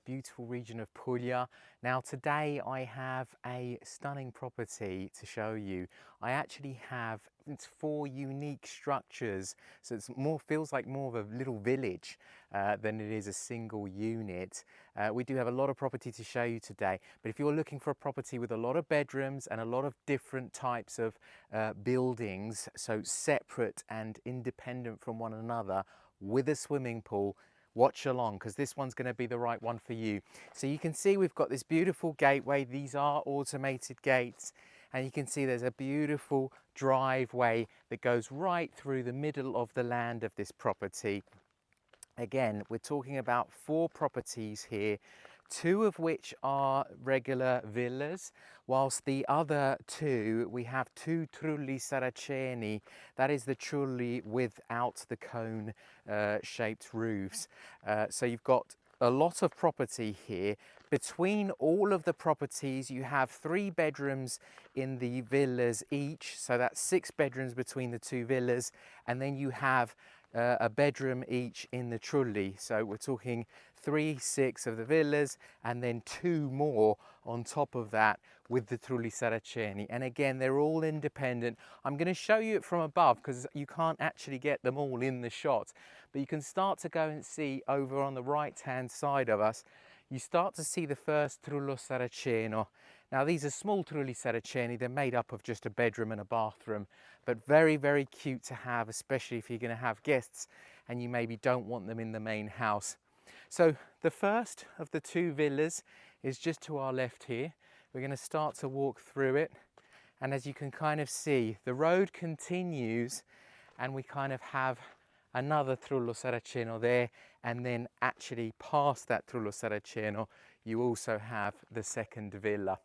beautiful region of Puglia. Now today I have a stunning property to show you. I actually have, it's 4 unique structures, so it's feels like more of a little village than it is a single unit. We do have a lot of property to show you today, but if you're looking for a property with a lot of bedrooms and a lot of different types of buildings, so separate and independent from one another with a swimming pool, watch along because this one's going to be the right one for you. So you can see we've got this beautiful gateway. These are automated gates, and you can see there's a beautiful driveway that goes right through the middle of the land of this property. Again, we're talking about 4 properties here, 2 of which are regular villas, whilst the other 2, we have 2 trulli Saraceni. That is the trulli without the cone shaped roofs. So you've got a lot of property here. Between all of the properties, you have 3 bedrooms in the villas each, so that's 6 bedrooms between the 2 villas, and then you have a bedroom each in the trulli. So we're talking 3, 6 of the villas, and then 2 more on top of that with the trulli Saraceni. And again, they're all independent. I'm going to show you it from above because you can't actually get them all in the shot, but you can start to go and see over on the right hand side of us, you start to see the first trullo Saraceno. Now these are small trulli Saraceni, they're made up of just a bedroom and a bathroom, but very, very cute to have, especially if you're going to have guests and you maybe don't want them in the main house. So the first of the 2 villas is just to our left here. We're going to start to walk through it, and as you can kind of see, the road continues and we kind of have another trullo Saraceno there, and then actually past that trullo Saraceno you also have the second villa.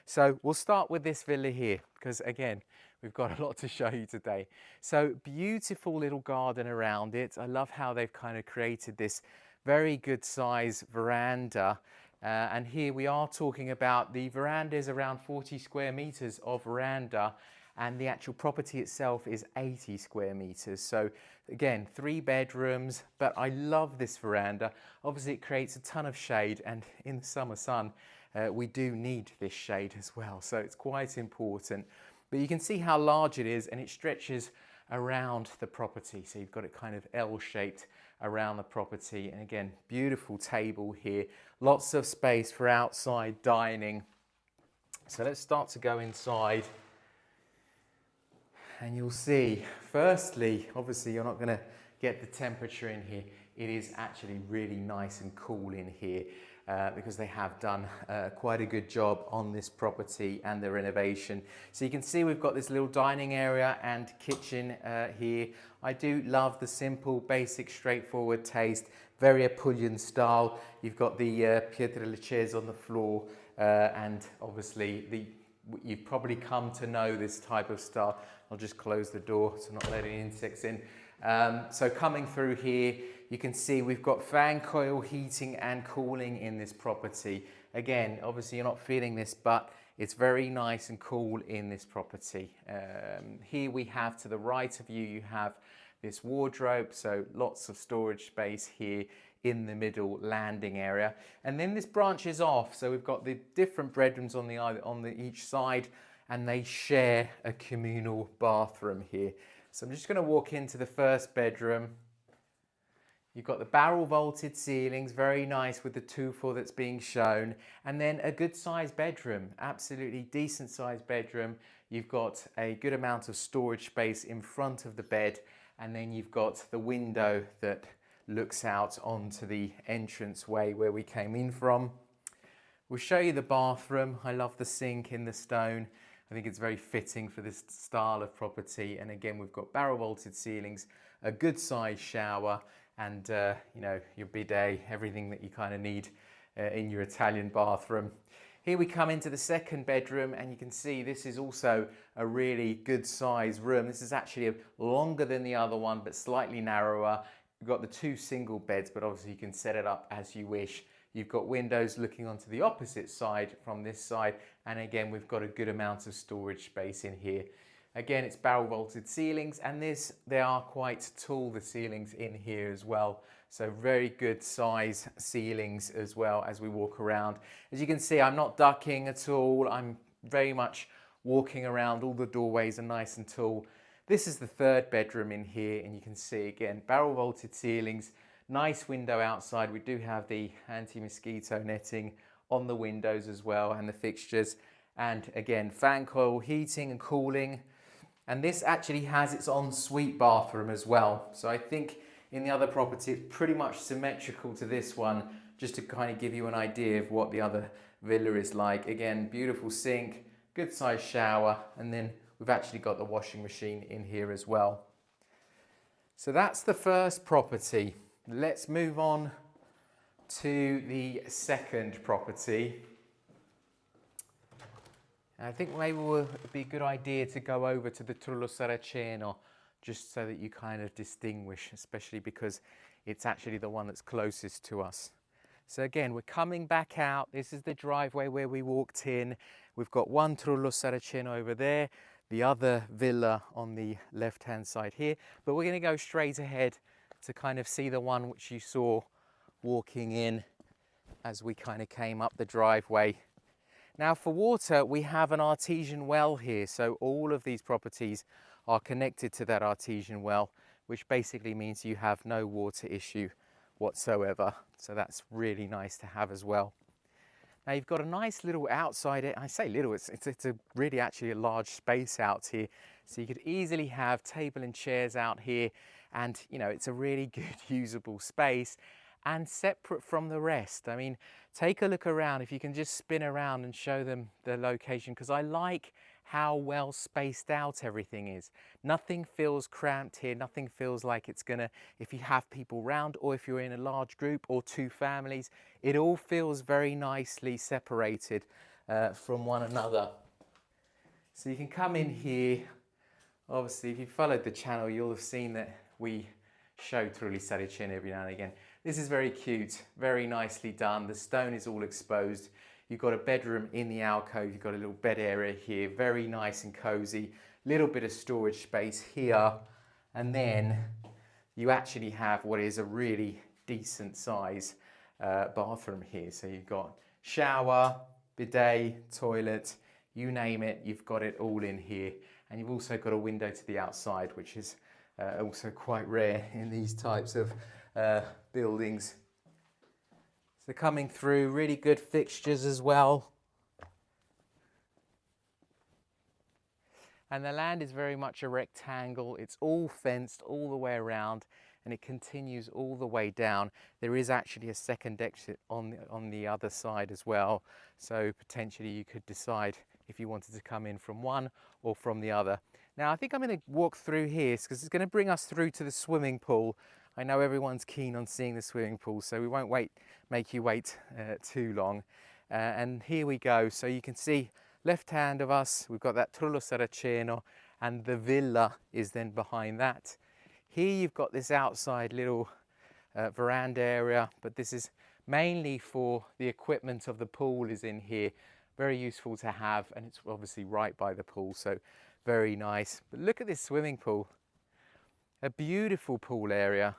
So we'll start with this villa here because again we've got a lot to show you today. So beautiful little garden around it. I love how they've kind of created this very good size veranda, and here we are talking about the veranda is around 40 square meters of veranda, and the actual property itself is 80 square meters. So again, 3 bedrooms, but I love this veranda. Obviously it creates a ton of shade, and in the summer sun we do need this shade as well, so it's quite important. But you can see how large it is, and it stretches around the property, so you've got it kind of L-shaped around the property. And again, beautiful table here, lots of space for outside dining. So let's start to go inside, and you'll see, firstly, obviously you're not going to get the temperature in here. It is actually really nice and cool in here because they have done quite a good job on this property and the renovation. So you can see we've got this little dining area and kitchen here. I do love the simple, basic, straightforward taste, very Apulian style. You've got the pietre lachaise on the floor, and obviously you've probably come to know this type of style. I'll just close the door to not let any insects in. So coming through here, you can see we've got fan coil heating and cooling in this property. Again, obviously you're not feeling this, but it's very nice and cool in this property. Here we have, to the right of you, you have this wardrobe, so lots of storage space here in the middle landing area. And then this branches off, so we've got the different bedrooms on each side, and they share a communal bathroom here. So I'm just going to walk into the first bedroom. You've got the barrel vaulted ceilings, very nice with the 2-4 that's being shown, and then a good sized bedroom, absolutely decent sized bedroom. You've got a good amount of storage space in front of the bed, and then you've got the window that looks out onto the entranceway where we came in from. We'll show you the bathroom. I love the sink in the stone. I think it's very fitting for this style of property. And again, we've got barrel vaulted ceilings, a good sized shower, and you know, your bidet, everything that you kind of need in your Italian bathroom. Here we come into the second bedroom, and you can see this is also a really good size room. This is actually longer than the other one, but slightly narrower. You've got the 2 single beds, but obviously you can set it up as you wish. You've got windows looking onto the opposite side from this side, and again we've got a good amount of storage space in here. Again, it's barrel vaulted ceilings, and they are quite tall, the ceilings in here as well. So very good size ceilings as well as we walk around. As you can see, I'm not ducking at all. I'm very much walking around. All the doorways are nice and tall. This is the third bedroom in here, and you can see again, barrel vaulted ceilings, nice window outside. We do have the anti-mosquito netting on the windows as well, and the fixtures. And again, fan coil heating and cooling. And this actually has its ensuite bathroom as well. So I think in the other property, it's pretty much symmetrical to this one, just to kind of give you an idea of what the other villa is like. Again, beautiful sink, good sized shower, and then we've actually got the washing machine in here as well. So that's the first property. Let's move on to the second property. I think maybe it would be a good idea to go over to the Trullo Saraceno, just so that you kind of distinguish, especially because it's actually the one that's closest to us. So again, we're coming back out. This is the driveway where we walked in. We've got one Trullo Saraceno over there, the other villa on the left-hand side here. But we're going to go straight ahead to kind of see the one which you saw walking in as we kind of came up the driveway. Now for water, we have an artesian well here. So all of these properties are connected to that artesian well, which basically means you have no water issue whatsoever. So that's really nice to have as well. Now you've got a nice little outside, I say little, it's a really actually a large space out here. So you could easily have table and chairs out here, and you know, it's a really good usable space and separate from the rest. I mean, take a look around. If you can just spin around and show them the location, because I like how well spaced out everything is. Nothing feels cramped here. Nothing feels like it's gonna, if you have people round or if you're in a large group or two families, it all feels very nicely separated from one another. So you can come in here. Obviously, if you followed the channel, you'll have seen that we show Trulli Saracen every now and again. This is very cute, very nicely done. The stone is all exposed. You've got a bedroom in the alcove. You've got a little bed area here, very nice and cozy. Little bit of storage space here. And then you actually have what is a really decent size bathroom here. So you've got shower, bidet, toilet, you name it, you've got it all in here. And you've also got a window to the outside, which is also quite rare in these types of buildings. So coming through, really good fixtures as well. And the land is very much a rectangle. It's all fenced all the way around, and it continues all the way down. There is actually a second exit on the other side as well. So potentially you could decide if you wanted to come in from one or from the other. Now I think I'm going to walk through here because it's going to bring us through to the swimming pool. I know everyone's keen on seeing the swimming pool, so we won't make you wait too long. And here we go. So you can see left hand of us, we've got that Trullo Saraceno, and the villa is then behind that. Here you've got this outside little veranda area, but this is mainly for the equipment of the pool is in here. Very useful to have, and it's obviously right by the pool, so very nice. But look at this swimming pool. A beautiful pool area.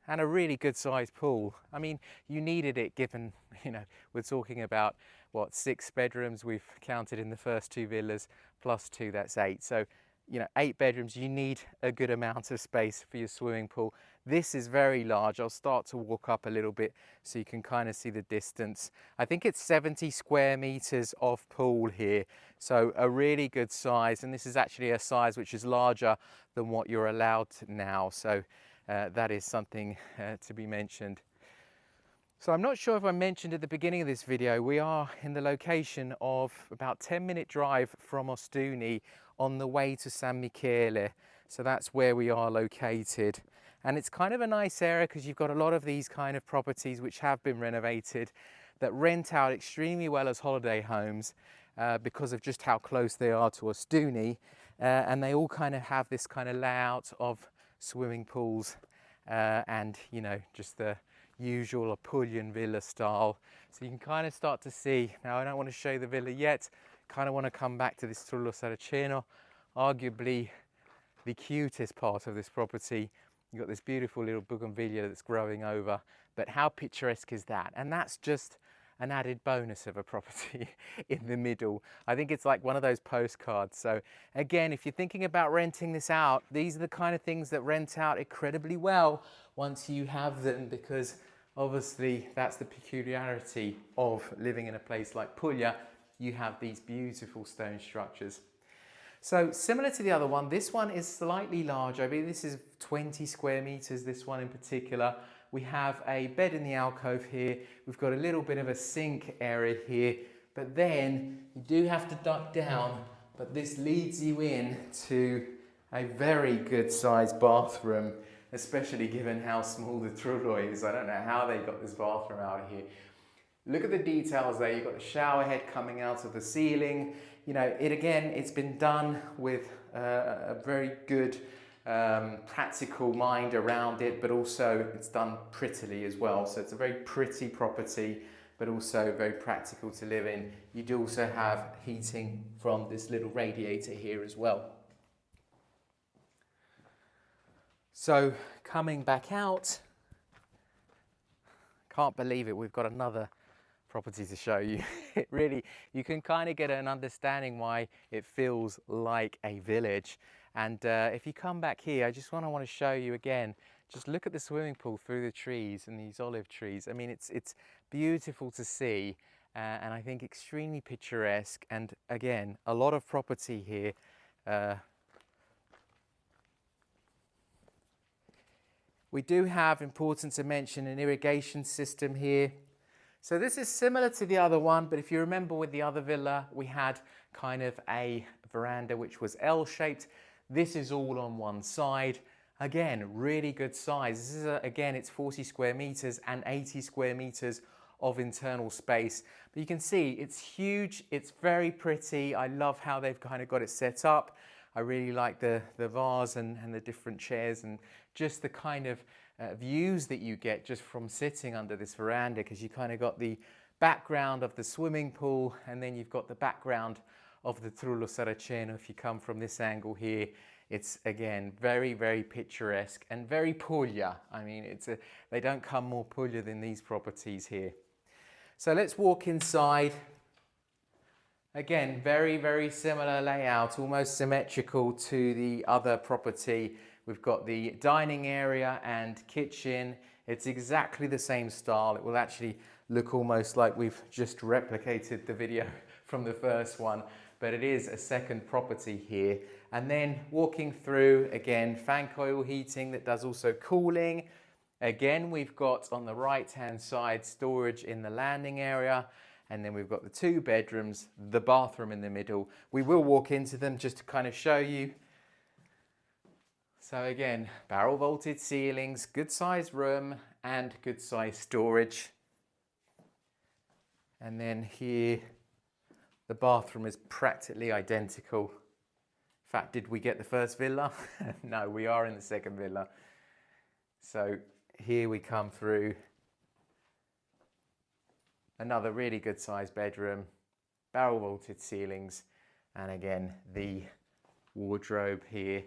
And a really good sized pool. I mean, you needed it given, you know, we're talking about, what, 6 bedrooms we've counted in the first 2 villas, plus 2, that's 8. So, you know, 8 bedrooms, you need a good amount of space for your swimming pool. This is very large. I'll start to walk up a little bit so you can kind of see the distance. I think it's 70 square meters of pool here. So a really good size. And this is actually a size which is larger than what you're allowed now. So that is something to be mentioned. So I'm not sure if I mentioned at the beginning of this video, we are in the location of about 10-minute drive from Ostuni on the way to San Michele. So that's where we are located. And it's kind of a nice area because you've got a lot of these kind of properties which have been renovated that rent out extremely well as holiday homes because of just how close they are to Ostuni. And they all kind of have this kind of layout of swimming pools and, you know, just the usual Puglian villa style. So you can kind of start to see, now I don't want to show the villa yet, kind of want to come back to this Trullo Saraceno, arguably the cutest part of this property. You've got this beautiful little bougainvillea that's growing over, but how picturesque is that? And that's just an added bonus of a property in the middle. I think it's like one of those postcards. So again, if you're thinking about renting this out, these are the kind of things that rent out incredibly well once you have them, because obviously that's the peculiarity of living in a place like Puglia. You have these beautiful stone structures. So similar to the other one, this one is slightly larger. I mean, this is 20 square meters, this one in particular. We have a bed in the alcove here. We've got a little bit of a sink area here, but then you do have to duck down, but this leads you in to a very good sized bathroom, especially given how small the trullo is. I don't know how they got this bathroom out here. Look at the details there. You've got the shower head coming out of the ceiling. You know, it's been done with a very good practical mind around it, but also it's done prettily as well. So it's a very pretty property, but also very practical to live in. You do also have heating from this little radiator here as well. So coming back out, can't believe it, we've got another property to show you. It really, you can kind of get an understanding why it feels like a village. And if you come back here, I just want to show you again, just look at the swimming pool through the trees and these olive trees. I mean, it's beautiful to see, and I think extremely picturesque. And again, a lot of property here. We do have, important to mention, an irrigation system here. So this is similar to the other one, but if you remember with the other villa, we had kind of a veranda which was L-shaped. This is all on one side. Again, really good size. This is, again, it's 40 square meters and 80 square meters of internal space. But you can see it's huge, it's very pretty. I love how they've kind of got it set up. I really like the vase and the different chairs and just the kind of views that you get just from sitting under this veranda, because you kind of got the background of the swimming pool and then you've got the background of the Trullo Saracen. If you come from this angle here, it's again very, very picturesque and very Puglia. I mean, they don't come more Puglia than these properties here. So let's walk inside. Again, very, very similar layout, almost symmetrical to the other property. We've got the dining area and kitchen. It's exactly the same style. It will actually look almost like we've just replicated the video from the first one, but it is a second property here. And then walking through, again, fan coil heating that does also cooling. Again, we've got on the right-hand side storage in the landing area. And then we've got the 2 bedrooms, the bathroom in the middle. We will walk into them just to kind of show you. So again, barrel vaulted ceilings, good sized room and good sized storage. And then here, the bathroom is practically identical. In fact, did we get the first villa? No, we are in the second villa. So here we come through. Another really good sized bedroom, barrel vaulted ceilings, and again, the wardrobe here,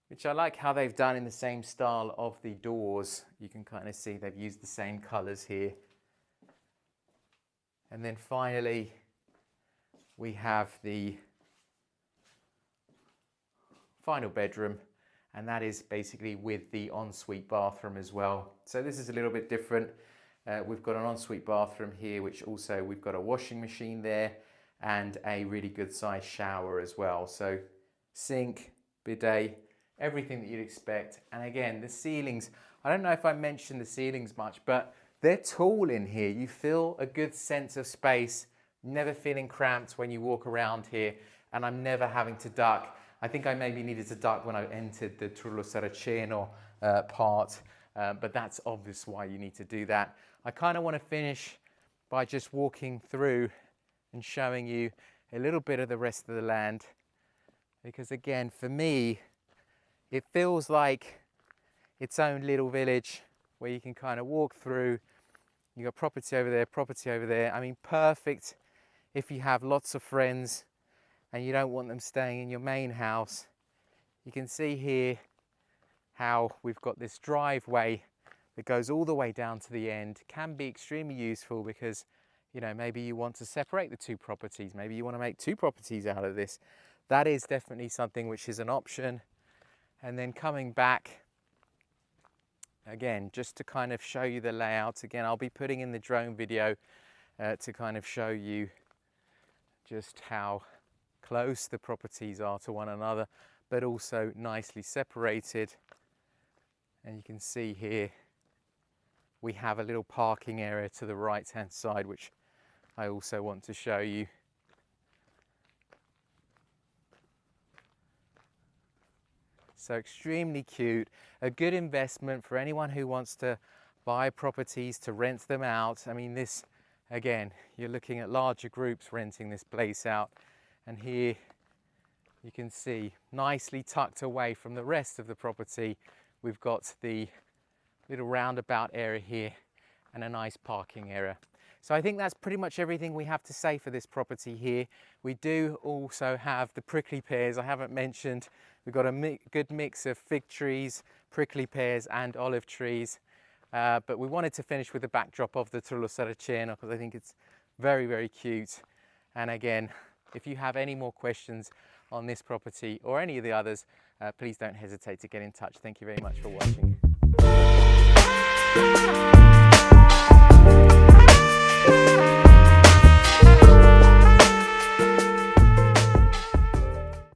which I like how they've done in the same style of the doors. You can kind of see they've used the same colors here. And then finally, we have the final bedroom, and that is basically with the ensuite bathroom as well. So this is a little bit different. We've got an ensuite bathroom here, which also we've got a washing machine there and a really good sized shower as well. So sink, bidet, everything that you'd expect. And again, the ceilings, I don't know if I mentioned the ceilings much, but they're tall in here. You feel a good sense of space, never feeling cramped when you walk around here, and I'm never having to duck. I think I maybe needed to duck when I entered the Trullo Saraceno part, but that's obvious why you need to do that. I kind of want to finish by just walking through and showing you a little bit of the rest of the land, because again, for me, it feels like its own little village where you can kind of walk through. You got property over there, property over there. I mean, perfect if you have lots of friends and you don't want them staying in your main house. You can see here how we've got this driveway that goes all the way down to the end. Can be extremely useful because, you know, maybe you want to separate the two properties. Maybe you want to make two properties out of this. That is definitely something which is an option. And then coming back, again, just to kind of show you the layout. Again, I'll be putting in the drone video to kind of show you just how close the properties are to one another, but also nicely separated. And you can see here we have a little parking area to the right hand side, which I also want to show you. So extremely cute, a good investment for anyone who wants to buy properties to rent them out. I mean, this, again, you're looking at larger groups renting this place out. And here you can see, nicely tucked away from the rest of the property, we've got the little roundabout area here and a nice parking area. So I think that's pretty much everything we have to say for this property here. We do also have the prickly pears I haven't mentioned. We've got a good mix of fig trees, prickly pears and olive trees. But we wanted to finish with the backdrop of the Trullo Saracen because I think it's very, very cute. And again, if you have any more questions on this property or any of the others, please don't hesitate to get in touch. Thank you very much for watching.